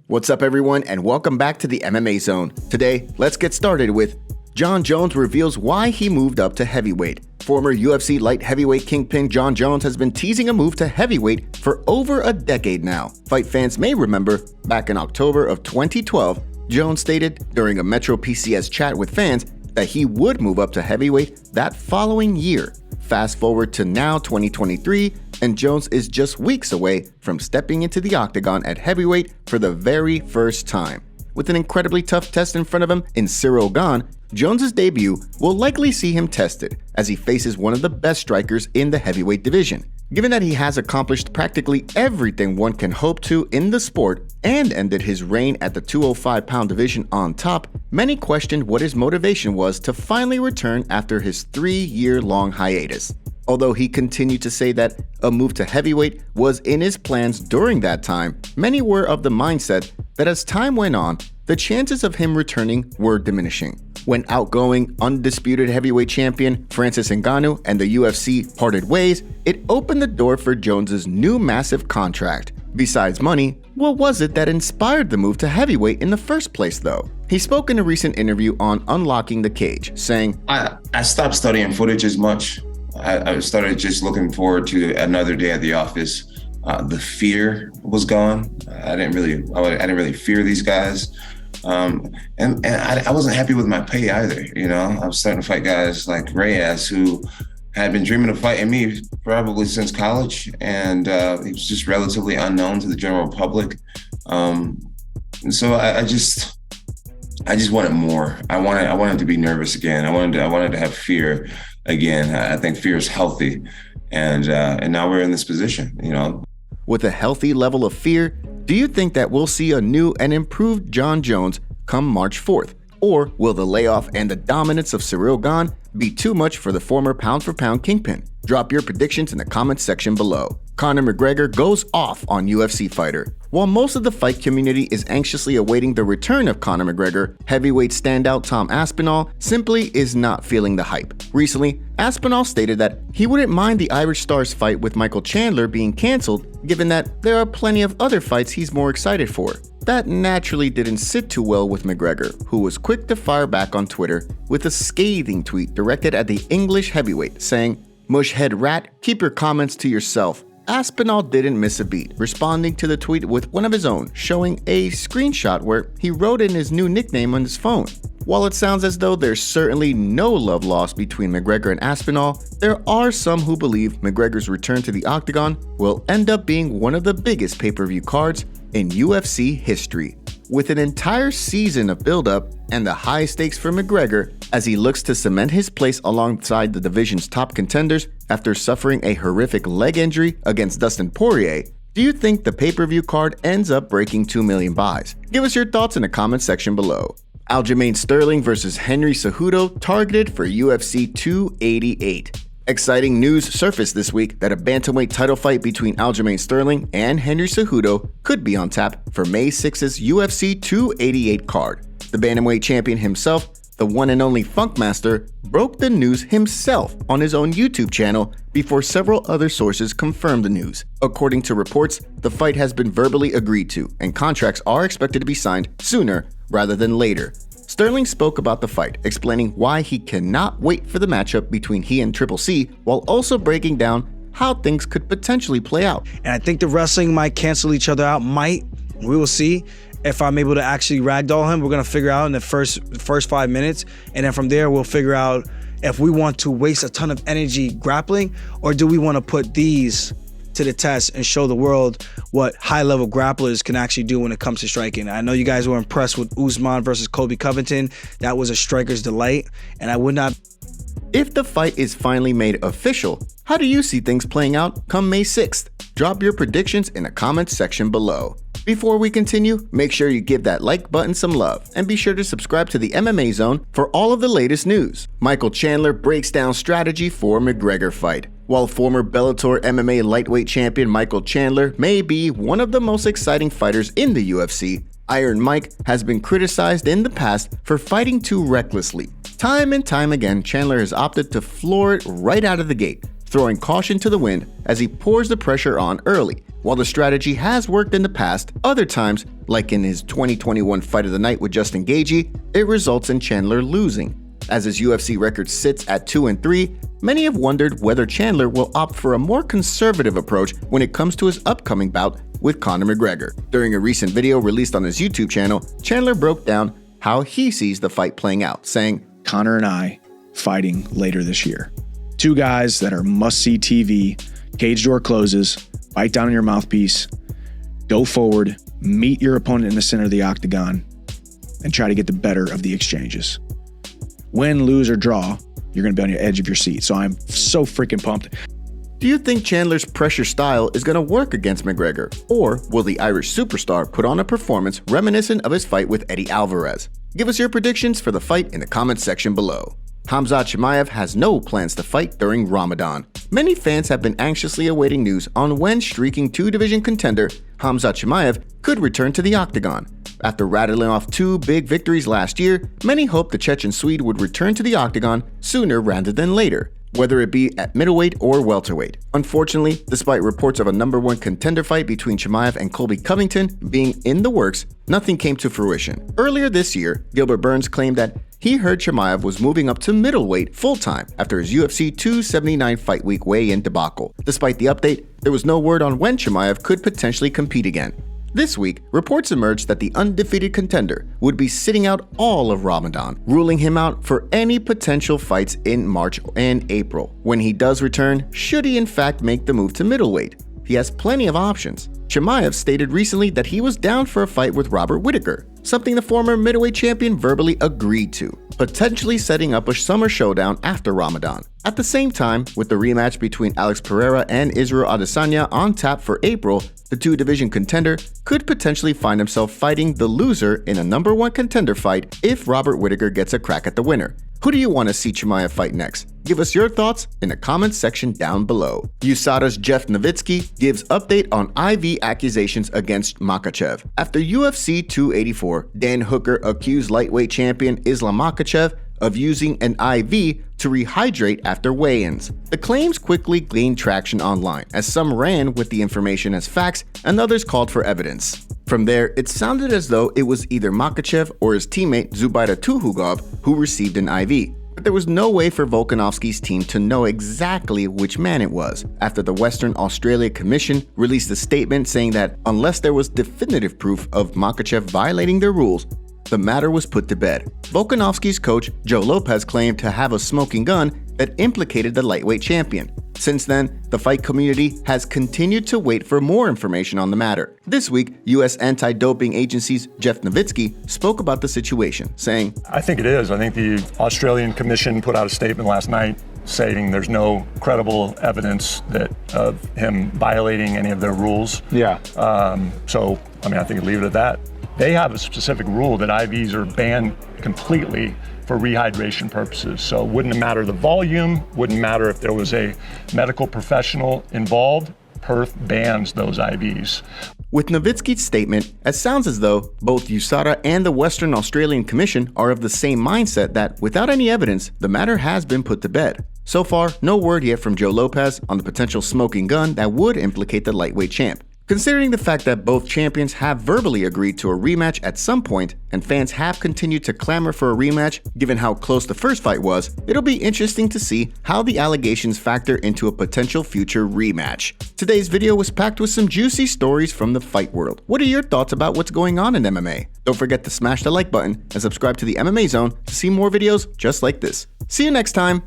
What's up, everyone, and welcome back to the MMA Zone. Today, let's get started with Jon Jones reveals why he moved up to heavyweight. Former UFC light heavyweight kingpin Jon Jones has been teasing a move to heavyweight for over a decade now. Fight fans may remember, back in October of 2012, Jones stated during a Metro PCS chat with fans that he would move up to heavyweight that following year. Fast forward to now 2023, and Jones is just weeks away from stepping into the octagon at heavyweight for the very first time. With an incredibly tough test in front of him in Ciryl Gane, Jones' debut will likely see him tested as he faces one of the best strikers in the heavyweight division. Given that he has accomplished practically everything one can hope to in the sport and ended his reign at the 205-pound division on top, many questioned what his motivation was to finally return after his 3-year-long hiatus. Although he continued to say that a move to heavyweight was in his plans during that time, many were of the mindset that as time went on, the chances of him returning were diminishing. When outgoing, undisputed heavyweight champion Francis Ngannou and the UFC parted ways, it opened the door for Jones' new massive contract. Besides money, what was it that inspired the move to heavyweight in the first place, though? He spoke in a recent interview on Unlocking the Cage, saying, I stopped studying footage as much. I started just looking forward to another day at the office. The fear was gone. I didn't really fear these guys. And I wasn't happy with my pay either. You know, I was starting to fight guys like Reyes, who had been dreaming of fighting me probably since college, and he was just relatively unknown to the general public. And so I just wanted more. I wanted to be nervous again. I wanted to have fear again. I think fear is healthy, and now we're in this position. You know, with a healthy level of fear, do you think that we'll see a new and improved Jon Jones come March 4th? Or will the layoff and the dominance of Ciryl Gane be too much for the former pound-for-pound kingpin? Drop your predictions in the comments section below. Conor McGregor goes off on UFC fighter. While most of the fight community is anxiously awaiting the return of Conor McGregor, heavyweight standout Tom Aspinall simply is not feeling the hype. Recently, Aspinall stated that he wouldn't mind the Irish star's fight with Michael Chandler being cancelled, given that there are plenty of other fights he's more excited for. That naturally didn't sit too well with McGregor, who was quick to fire back on Twitter with a scathing tweet directed at the English heavyweight, saying, "Mushhead rat, keep your comments to yourself." Aspinall didn't miss a beat, responding to the tweet with one of his own, showing a screenshot where he wrote in his new nickname on his phone. While it sounds as though there's certainly no love lost between McGregor and Aspinall, there are some who believe McGregor's return to the octagon will end up being one of the biggest pay-per-view cards in UFC history. With an entire season of build-up and the high stakes for McGregor as he looks to cement his place alongside the division's top contenders after suffering a horrific leg injury against Dustin Poirier, do you think the pay-per-view card ends up breaking 2 million buys? Give us your thoughts in the comment section below. Aljamain Sterling versus Henry Cejudo targeted for UFC 288. Exciting news surfaced this week that a bantamweight title fight between Aljamain Sterling and Henry Cejudo could be on tap for May 6's UFC 288 card. The bantamweight champion himself, the one and only Funkmaster, broke the news himself on his own YouTube channel before several other sources confirmed the news. According to reports, the fight has been verbally agreed to, and contracts are expected to be signed sooner rather than later. Sterling spoke about the fight, explaining why he cannot wait for the matchup between he and Triple C, while also breaking down how things could potentially play out. And I think the wrestling might cancel each other out. We will see. If I'm able to actually ragdoll him, we're gonna figure out in the first 5 minutes, and then from there we'll figure out if we want to waste a ton of energy grappling, or do we want to put these to the test and show the world what high-level grapplers can actually do when it comes to striking. I know you guys were impressed with Usman versus Colby Covington. That was a striker's delight, and I would not. If the fight is finally made official, how do you see things playing out come May 6th? Drop your predictions in the comments section below. Before we continue, make sure you give that like button some love, and be sure to subscribe to the MMA Zone for all of the latest news. Michael Chandler breaks down strategy for McGregor fight. While former Bellator MMA lightweight champion Michael Chandler may be one of the most exciting fighters in the UFC, Iron Mike has been criticized in the past for fighting too recklessly. Time and time again, Chandler has opted to floor it right out of the gate, throwing caution to the wind as he pours the pressure on early, While the strategy has worked in the past, other times, like in his 2021 Fight of the Night with Justin Gaethje, it results in Chandler losing. As his UFC record sits at 2-3, many have wondered whether Chandler will opt for a more conservative approach when it comes to his upcoming bout with Conor McGregor. During a recent video released on his YouTube channel, Chandler broke down how he sees the fight playing out, saying, Conor and I fighting later this year. Two guys that are must-see TV, cage door closes, bite down on your mouthpiece, go forward, meet your opponent in the center of the octagon, and try to get the better of the exchanges. Win, lose, or draw, you're going to be on the edge of your seat. So I'm so freaking pumped. Do you think Chandler's pressure style is going to work against McGregor? Or will the Irish superstar put on a performance reminiscent of his fight with Eddie Alvarez? Give us your predictions for the fight in the comments section below. Khamzat Chimaev has no plans to fight during Ramadan. Many fans have been anxiously awaiting news on when streaking two-division contender Khamzat Chimaev could return to the octagon. After rattling off two big victories last year, many hoped the Chechen Swede would return to the octagon sooner rather than later, whether it be at middleweight or welterweight. Unfortunately, despite reports of a #1 contender fight between Chimaev and Colby Covington being in the works, nothing came to fruition. Earlier this year, Gilbert Burns claimed that he heard Chimaev was moving up to middleweight full-time after his UFC 279 fight week weigh-in debacle. Despite the update, there was no word on when Chimaev could potentially compete again. This week, reports emerged that the undefeated contender would be sitting out all of Ramadan, ruling him out for any potential fights in March and April. When he does return, should he in fact make the move to middleweight? He has plenty of options. Chimaev stated recently that he was down for a fight with Robert Whittaker, something the former middleweight champion verbally agreed to, potentially setting up a summer showdown after Ramadan. At the same time, with the rematch between Alex Pereira and Israel Adesanya on tap for April, the two-division contender could potentially find himself fighting the loser in a #1 contender fight if Robert Whittaker gets a crack at the winner. Who do you want to see Chimaev fight next? Give us your thoughts in the comments section down below. USADA's Jeff Novitsky gives update on IV accusations against Makhachev. After UFC 284, Dan Hooker accused lightweight champion Islam Makhachev of using an IV to rehydrate after weigh-ins. The claims quickly gained traction online, as some ran with the information as facts and others called for evidence. From there, it sounded as though it was either Makhachev or his teammate Zubaida Tukhugov who received an IV. But there was no way for Volkanovski's team to know exactly which man it was, after the Western Australia Commission released a statement saying that unless there was definitive proof of Makhachev violating their rules, the matter was put to bed. Volkanovski's coach, Joe Lopez, claimed to have a smoking gun that implicated the lightweight champion. Since then, the fight community has continued to wait for more information on the matter. This week, U.S. anti-doping agency's Jeff Novitsky spoke about the situation, saying, I think it is. I think the Australian Commission put out a statement last night saying there's no credible evidence that of him violating any of their rules. Yeah. So, I think leave it at that. They have a specific rule that IVs are banned completely for rehydration purposes. So it wouldn't matter the volume, wouldn't matter if there was a medical professional involved. Perth bans those IVs. With Novitsky's statement, it sounds as though both USADA and the Western Australian Commission are of the same mindset that, without any evidence, the matter has been put to bed. So far, no word yet from Joe Lopez on the potential smoking gun that would implicate the lightweight champ. Considering the fact that both champions have verbally agreed to a rematch at some point, and fans have continued to clamor for a rematch given how close the first fight was, it'll be interesting to see how the allegations factor into a potential future rematch. Today's video was packed with some juicy stories from the fight world. What are your thoughts about what's going on in MMA? Don't forget to smash the like button and subscribe to the MMA Zone to see more videos just like this. See you next time!